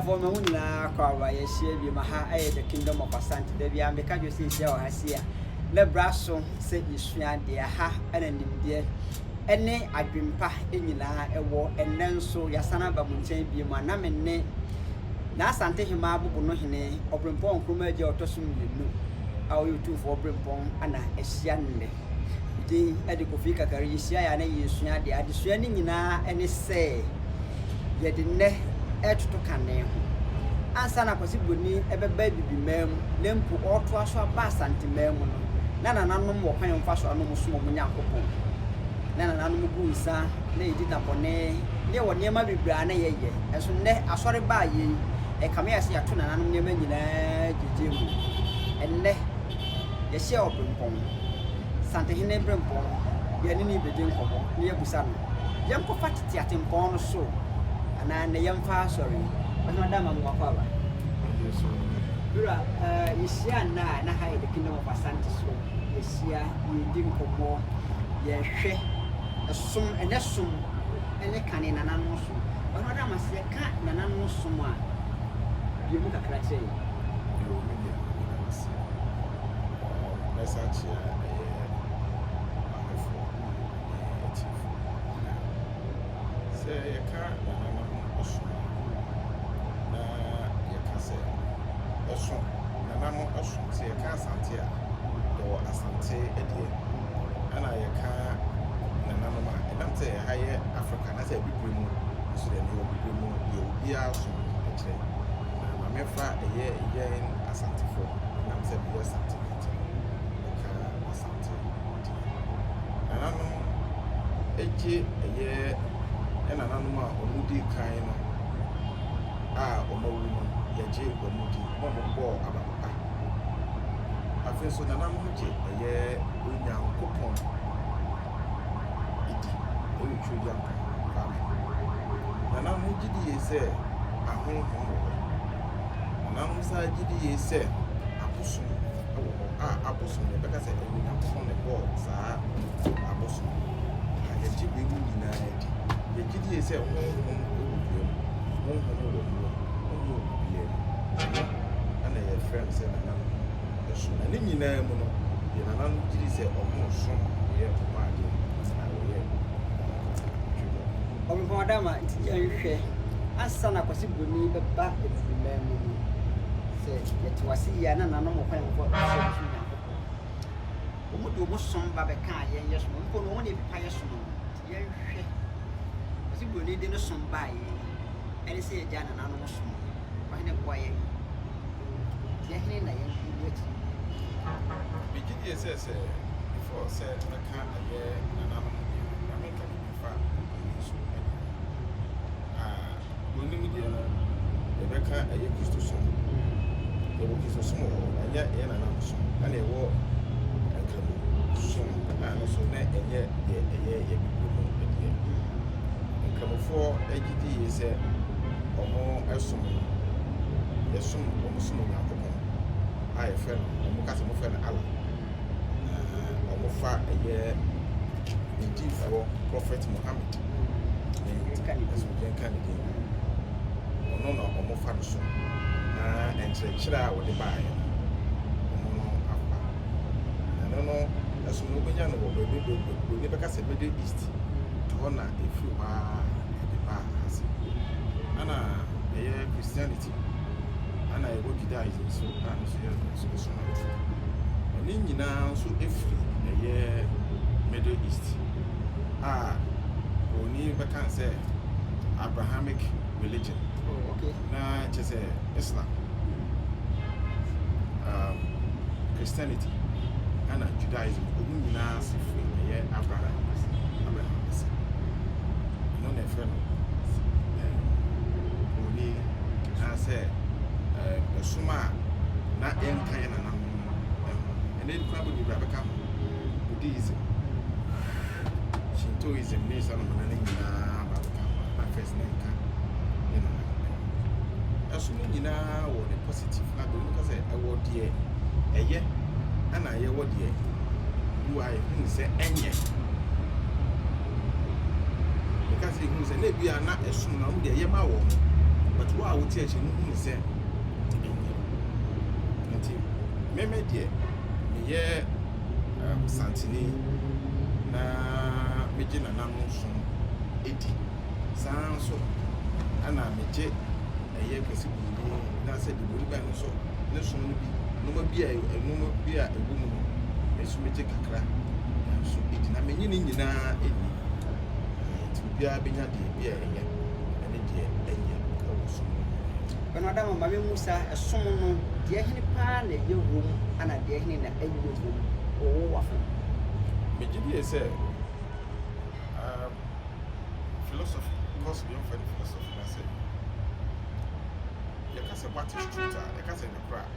for my own car, I share be my high the kingdom of Asante. There be a mechanic say, or has here. Le brasso say you swear, dear ha, and in dear. Ene adwempa enyina ewo enne nso yasana bamunchen bi mu anamenne na asante hima abubu no hene obrempon kroma agye otosum lenu awo youtube for obrempon ana ehia nne din ede kofi kakari yisia ya na yesua de adesua ni nyina ene se yede ne etuto kane ho ansa na kwasi boni ebeba bibi mam lempu oto aso aba asante mam no na nananom wo kwan mfa so anom so mo nyankopon na nanu mu nsa na yidi tapone ne wo niema bibra na yeye eso ne asore ba ye e kame ase yato nanu niema nyina jeje mu enne ye hye obrempon sante hene brempon ye ne ni bede nkomo ne yabusa no ye mko fatiti atempon no so ana ne yemfa asore bana dama mu akwa ba bura yisia na haide the kingdom of Asante so yisia yidi nkomo ye hwe asum enesum ene kane nananu so ono da mase ka nananu so a bi mu kakra che yo media nanasi message ya amefo etifo se ye ka nananu so na ye ka se so nananu so se ye ka Asante a do Asante edie ana ye ka nananoma enamte haye Africa na say bibremu so de no bibremu ye obia so eche na mamefa eye Asante fo namse bi Asante ka Asante nananom eche eye nananoma omudi kan no omawu no yeje omudi mombo ababa afi so nananom je eye onyankopon Truly and I'm GD say a home. And I'm sad GD say Apostle because I didn't on the board, sir. Apostle. I get you united. The GD say and a friend said, and then you know, I'm GD say almost some here. Omo adama ti yenhwe asa na kwasi boni beba ebimem mu se yetwasi ya na nanom kwan mfo so tunya omo de omo som ba be kan yen yeso mpo no woni ebipa yeso no yenhwe kwasi boni de no som ba ye ene se ya na nanom som ba ne kwaye ya hene na yen ku wati bigidi say before said na kan aye na nanom na me kan fa When you media, Rebecca, a Christo song. The work is a small, and yet an announcement, and a war and song, and also net, and yet a year, and come for AGD is a or more as some, yes, some almost small alcohol. I fell on Mocasimo Fan Allah, almost far a year indeed for Prophet Muhammad. Candidate. No, almost function. And Chira or the buy. I don't know, as no Banyano will never cast a Middle East to honor if you are the bar. Anna, a Christianity, and I work it out so and in now so every a year Middle East. Only can say Abrahamic religion. Okay. Na just Islam, Christianity, and Judaism. Only now see free. Yeah, Abraham. No, no friend. Only I say the Suma na kind and then probably become Buddhism. Shintoism needs some money my first name. As soon now, or the positive, not because I would dear a year, and I would dear. Do I say any? Because it was a maybe are not as soon as the Yama but what I would tell you is that me dear, me Santini na meje na namu so edi san so ana meje eye kwesi bu na se di bu ba no so ne so no bi no ma bi a ewu mu no esu meje kakra so edi na menyi ni nyina eni ti bia benya de bia enye ene de enye ka wo so bana da mama me musa esom no de hene pa na ye wo mu ana de hene na enye wo mu o wa fa Mejidi is philosophy, because we don't find philosophy. I say, you can say what is truth, you can say the cry.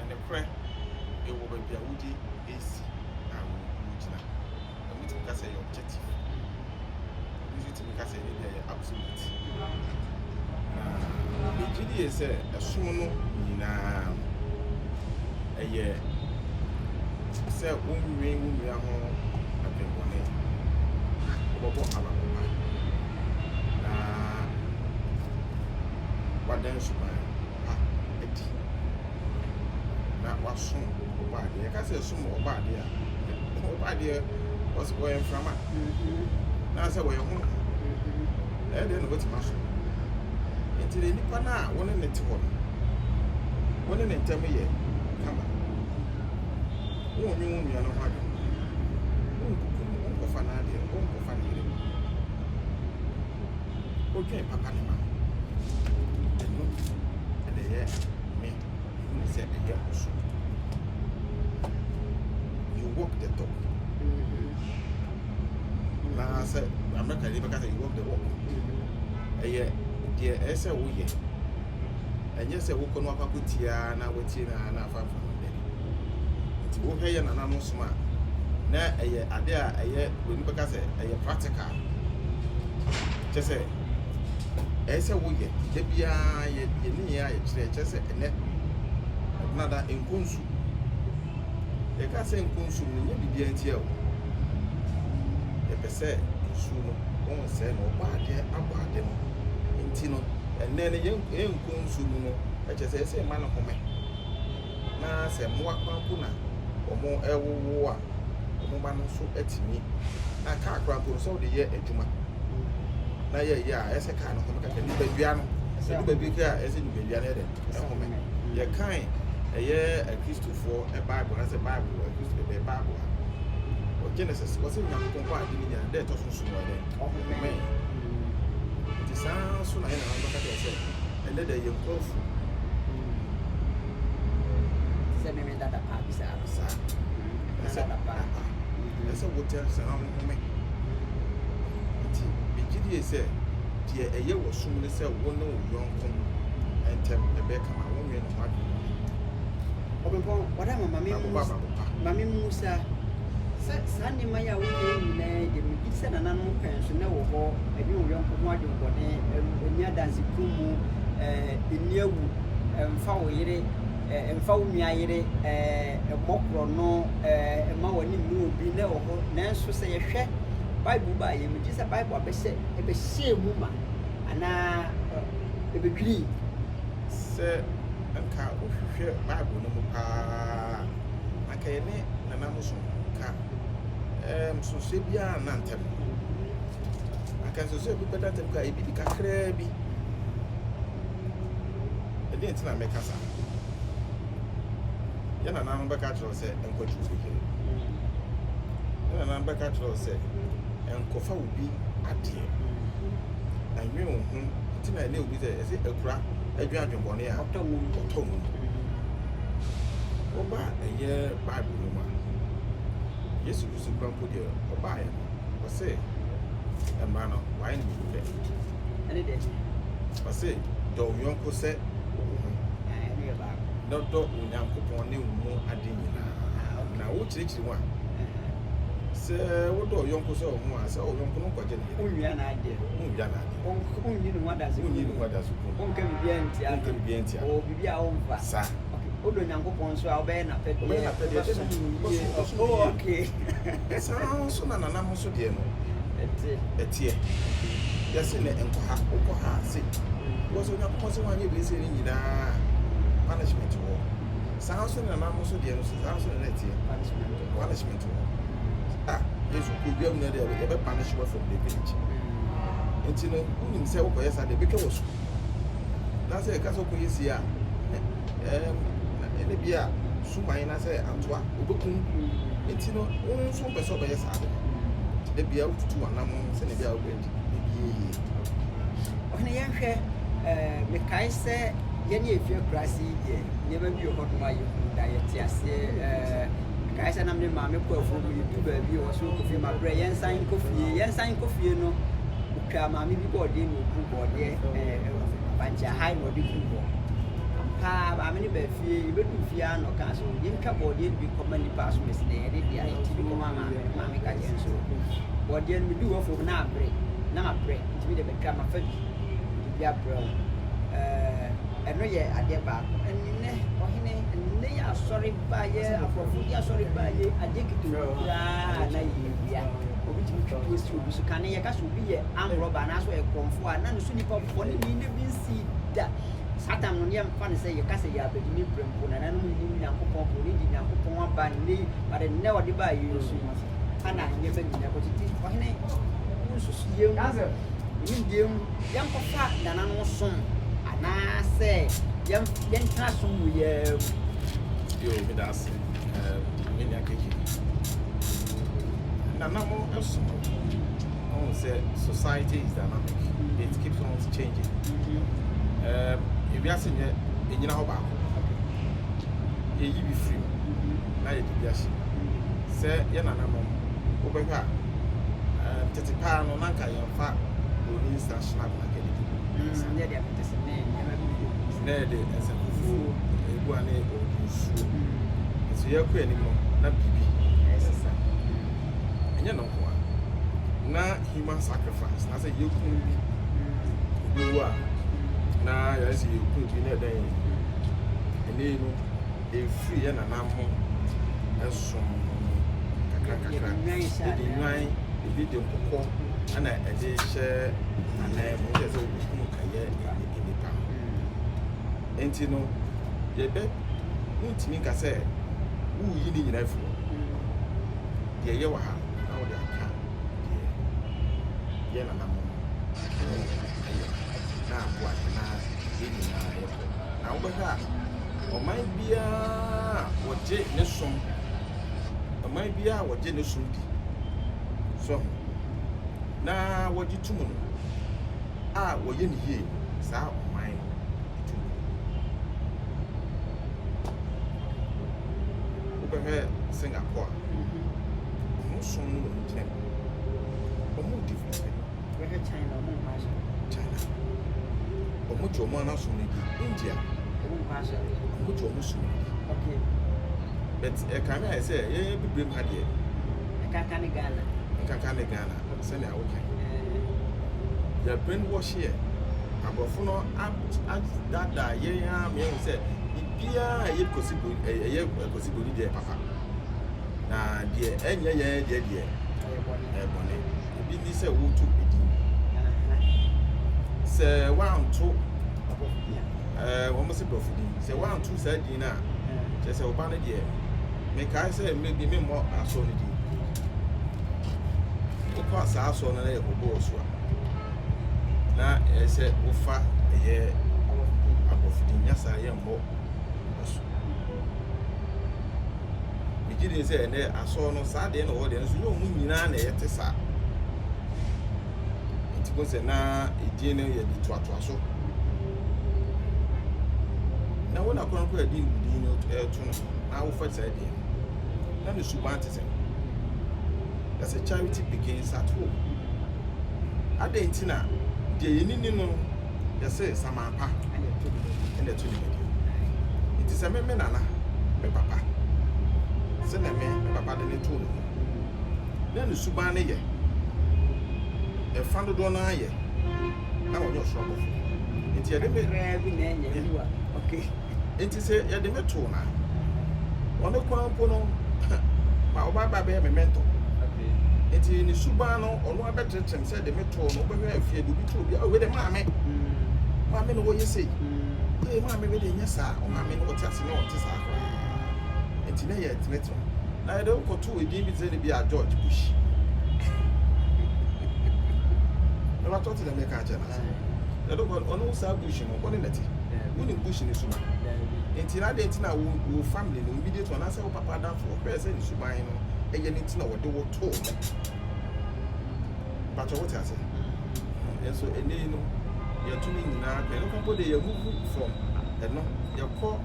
And the cry, it will be a woody AC and original. And we can say objective. We can say absolute. Mejidi is a sumo in a year. Say unwe ho abembone obobo ababa na wadan suban ha edi na wasun obade ya ka say sum obade a was going from na say we ho dey no go to maso enti ni pa na woni ne ti ho woni ne ntam ye kama wọ́n ní wọ́n yàn wá dùn wọ́n kò fa náà dé wọ́n kò fa nìyẹn ó jẹ́ papa ni ma ẹnu ẹ̀dẹ̀ yẹ mi ìwúni sẹ́ ẹ̀yẹ ọ̀ṣun you walk the talk náà sẹ́ Amẹ́ríkà yìí bẹ́ẹ̀ ká sẹ́ you walk the walk ẹ̀yẹ deɛ ɛsɛ woyɛ ɛnyɛ sɛ wokɔ no apako tia na watie na afafa wo heye na nanu soma na eye ade a eye woni beka se eye practical je se ese wo ye de bia ye ni ya ye kire je se ene nada enkonsu e ka se enkonsu ni ye bibia ntia o e pese ensu no won se no ba ade no enti no ene ne ye enkonsu no e je se ese ma no home na se mo akwanku na omo ewowo a omo ba no so atimi na ka akranko so de ye adwuma na ye a ese ka no ka ka ni badua no se du babi ka ese du badua na de ehome ye kan eye a Christopher e Bible na se Bible a Christopher e Bible o Genesis was in yakon kwa adi ni ya de to so no de ohome ti san so na ye na ba ka de se ele de ye kofu me da pa bisa sa esa da pa esa wotia se na mo me ti bigidi ese die eye wo sum ne se wo na wo yonkon entem ebe kama wo me no hadu obempo wada mama Musa sa ni maya wo ye ne de mi gise na nanu penso na wo ho ebi wo yonko ho ade ngone enya dansi kumu eniawu mfa wo yire emfa wo nua yire mokro no ma woni mu obi na wo nanso se ye hwe Bible ba ye mi gise Bible abehye mu ma ana ebedwiri se anka ohwehwe Bible no mu pa akayene na namuso ka so se bia na ntem akanso se bi beda ntem ka ebi kakra bi edi ntina mekasa yana na mbaka tro se enkwatu bi yana na mbaka tro se enkofa obi ade anwe ohun ntina ele obi se ekura adwa adwonbone a otomu oba eye Bible no ma Yesu Kristo krampo de oba ya o se emma no why ni be ani de o se do yonko se ani ba no do unyankopon ne mu ade nyina na wo kirikiri wa se wo do yonko se o mu a se o yonko no kwaje ne unwia na ade unyi no wada se onka bibia ntia o bibia o mfa sa odo nyankopon so a obe na pede okay so na mo so de no etie Yes, in Enkoha, say, was on your person when you visit in punishment war. Sounds and I'm also the punishment war. Ah, yes, you could never punishment from the village. And you know, who himself, yes, at the because that's a castle is here. And be a Sumaina say, Antoine, Ubukum, and you know, some person by your side. The be out to an amount, and be out. On a young hair, Mekai said, Yenny, if you're grassy, never be a hot my diet. Yes, guys, and I'm the mammy for you do baby or so coffee, my bread, and sign coffee, you know. Mammy before dinner, cook or dear, bunch of high or big people. I'm any bed fear, you wouldn't fear no castle. You can't or did be commonly pass Miss Lady, the TV mamma, mammy can so. What then we do for now break. Now break to be the become a fetish. Be a bro. And no, yeah, at their back. And they are sorry by ye, sorry by ye, I dig it to Naivia. Which was to be so can I cash will be a arm robber and as well come for and none soon pop for the mean see that. Satan on young fun say you can't say you have a new brim and I don't mean a coupon for reading a coupon by me, but I never did buy you. And I never never did for him. Young papa than I know son. And I say, young classroom, you with us, Nanamo also say society is dynamic, it keeps on changing. If you are saying in your home, you be free. Now you be say, Yanamo, over here. Tetipa no nanka yamfa oni international academy they are nede ensakufu eguane odusu so yakọ animo na bibi esesa enye no kwa na human sacrifice na say yekun bi wa na ya say yekun bi na dan ene no e free ya na namho esom kakra e di nwan ebi de nkokọ ana ede hye ana mo je so ku kaye nipa enti no ye be ntimi ka se wu yi ni nyina fu de ye wa ha na wo de aka de ye na namo na bua na ye ni na ye na wo be ha o man bia wo je ne som o man bia wo je ne som di so na wodi tumu no a wo ye ni ye sa o man wo be Singapore mo so no mo chen o mo different we have China mo pass China o mo jo mo na so ni India mo pass o mo jo mo so okay but e kan I say ye bibrim ha de Ghana Ghana send out the brainwash here abofo no that ye ya me say bibia ye possible possible dey papa na dey enye ye dey bone obi ni say wo to edi say one two wo mo say profidi say one two say di na say oba na dey me kai say maybe me mo aso ni di ko sa so na ye obo so na say ofa ye abofidi nyasa ye mbo so mi gidi say na aso no sa de na wo de so yo mu nyina na ye tesa nti ko say na edi na ye di toato so na wona ko ko edi no to no na wo fa say de na no suban tese. That's a charity begins at home. At the Intina, the Yenino, they say Samapa and the Tuni. It is a menana, my papa. Send a man, my papa, the two. Then the Subane, a found donor, now on your shop. It's a little okay. It is a Demetona. On the Quampono, my Baba bear memento. enti ni suba no ono abetetem say de metro no obehwe afie do bi tro bi we de maame no wo yesi maame we de nyesa o maame no wote ase no wote sa akwa enti na ye metro na de ko to we bi bi say bi a George Bush na ba to te de me ka chana na do ko ono sa Bush no ko ne neti woni Bush ni suba enti na de enti na wo family no bi de to na say wo papa da for person ni suba no eye ni tina wo de wo to but what I say and so ene no ye to ni nyina pe no kampo de ye move from no ye call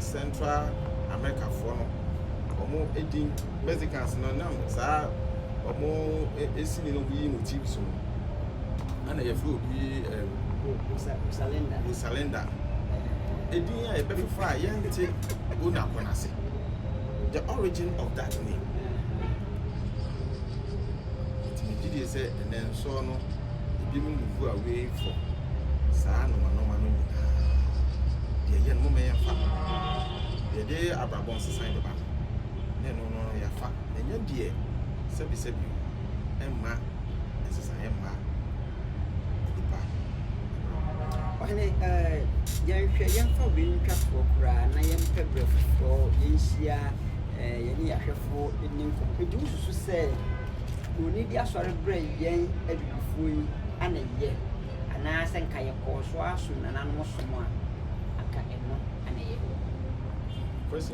Central America for no omo edin Mexicans no na sa omo esi ni no bi no TV so ana ye flo bi Salenda edin ya e be fa ye nti una kona se the origin of that name. They say, and then so no, giving move away for San no, the young woman and fat. The day Abrabon signed the bank. Then no, ya fat, and your dear, Sebi, and ma, as I am ma. Young for being trapped for cry, I am pepper for Yensia, Yenia for in produce to say. We need sorry brain, young every and a year. And I think I call so soon and I'm someone. I can't and a year. First,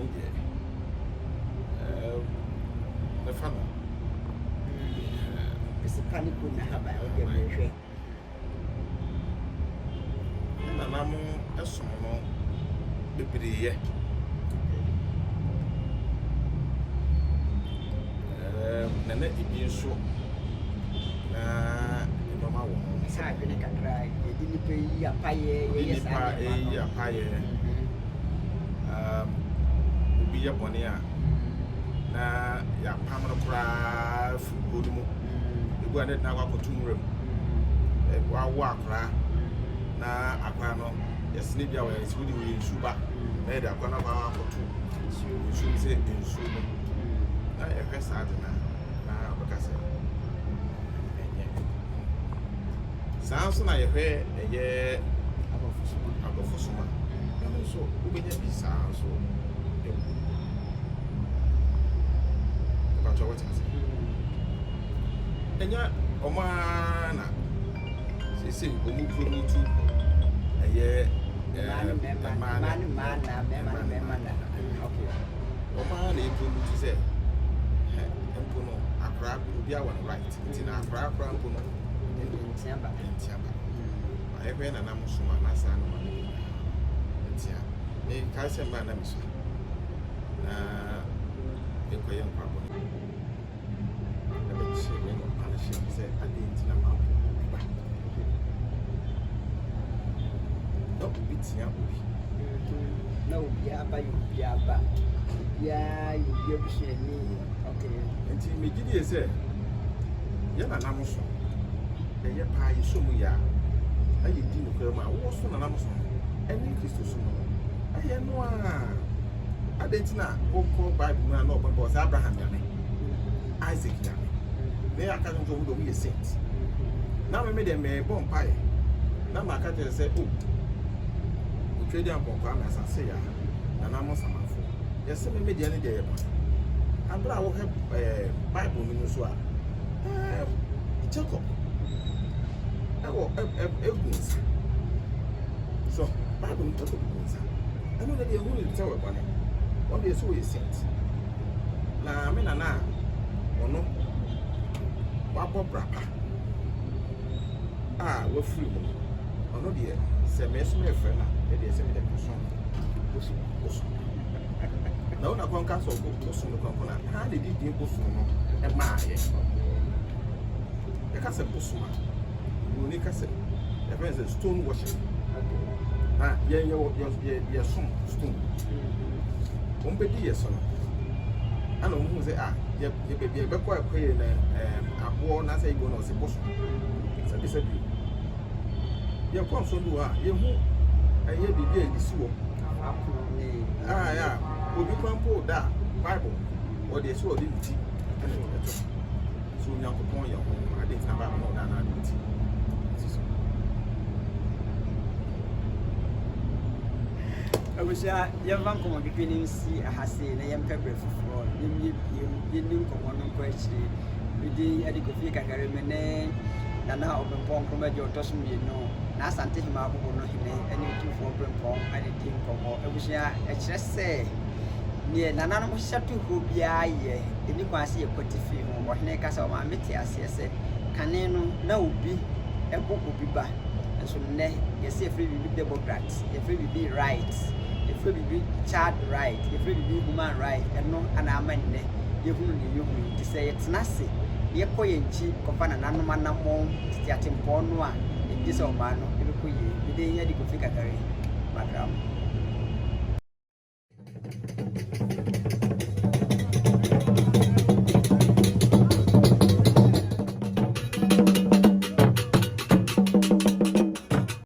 the family. It's a panic couldn't have a game. And I'm a small baby. Nana ibi so na normal woman sa bi ne kakra e di ni pe yi apaye ye sa ni apaye obi ya bone a na ya pamro kra fugo mu ebu ane na kwa kotumrem wa wa akra na akra no yesne bia wa yesi wudi we nsuba na e da akra na kwa kotu nsu se nsu no na e kwesa de na bakase sanso na ye hwe ye abofosoma no so ubenya bi sanso ba to what is enya omana se omu promote ye man okay omana e promote say empono akra obi a one right nti na akra mpono ntiaba ayekwe na namusuma na sa na ma ntia ni ka se ma na miso na ekoye nkwabo na be chi ni no ana shi se ade nti na ma ba no bitia obi na obi aba obi aba ya obi obi ni okay nti me gidi ese ya na namuso ye pa yi so mu ya ayi di no kwa ma wo so na namuso eni Kristo so no aye no a adentina okọ Bible na no bo say Abraham ya me Isaac ya me ne aka nso wo do mu ye saint na me dem me bon pai na ma ka tell say oh trade am kon kwa na asase ya na namuso mafo yes me dia ne dia ye ba abra wo Bible ni so a Jacob egunsa so Bible talk about egunsa I know that they who tell we bone one day so we saint na me na ono wa brapa we free mo ono de se me so me friend na e de se me de person oso na una konka so oso no konkona ha de di oso no e ma ye e ka se oso ma we ka se e friends stone washing na ye some stone ombedi ye so no ana mu say ye be ko akoye na abo na say go na se boso sabi ye ko so do ye hu ye bibi e disi wo ya obi kwampo da Bible o de so o de nti so Yankopon your home. I didn't have more than I did. I wish I young come on between see a hassy and a young pepper for you didn't come on question. We did adequate carry and now open pong from your tossing me no. Now Santa him up on him any 2 4 pong and it came from all. I wish I just say. Near Nana was shut to who be I ye, and you can see a pretty film or Necas or my metias, yes, Caneno, no be a book will be back. And so, you see, if we be double grants, if we be rights, if we be child right, if we be human right, and no, and I mean, you to say it's nasty. You're going cheap, company, and man, no more, starting porn one, in this old man, you could be the figure, madam.